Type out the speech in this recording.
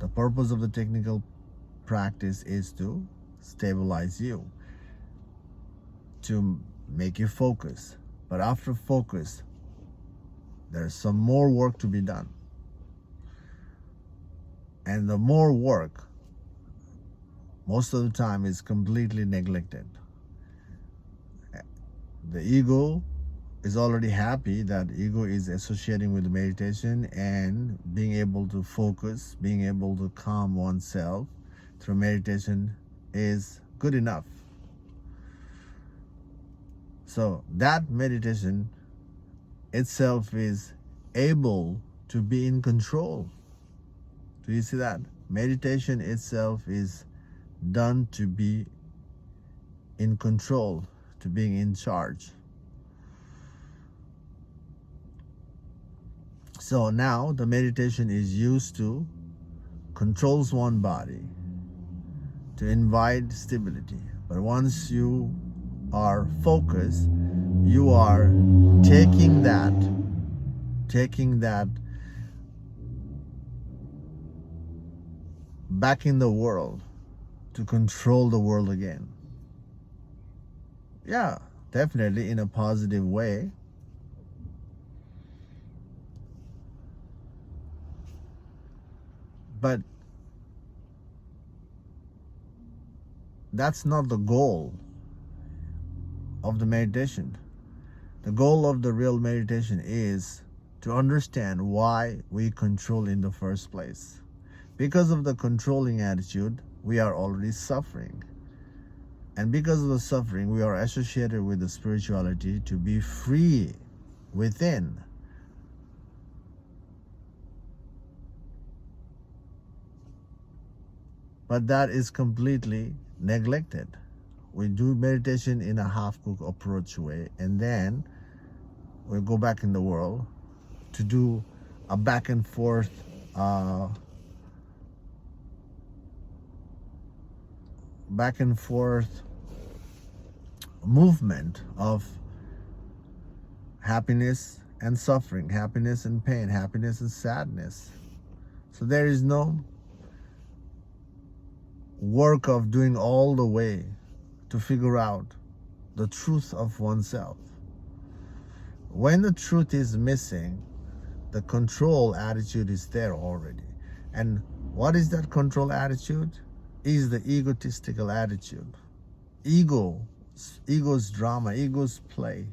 The purpose of the technical practice is to stabilize you, to make you focus. But after focus, there's some more work to be done. And the more work, most of the time, is completely neglected. The ego is already happy that ego is associating with meditation and being able to focus, being able to calm oneself through meditation is good enough. So that meditation itself is able to be in control. Do you see that? Meditation itself is done to be in control, to being in charge. So now the meditation is used to controls one body, to invite stability. But once you are focused, you are taking that back in the world to control the world again. Yeah, definitely in a positive way. But that's not the goal of the meditation. The goal of the real meditation is to understand why we control in the first place. Because of the controlling attitude, we are already suffering. And because of the suffering, we are associated with the spirituality to be free within. But that is completely neglected. We do meditation in a half-cooked approach way, and then we go back in the world to do a back and forth movement of happiness and suffering, happiness and pain, happiness and sadness. So there is no work of doing all the way to figure out the truth of oneself. When the truth is missing, the control attitude is there already. And what is that control attitude? Is the egotistical attitude. Ego's drama, ego's play.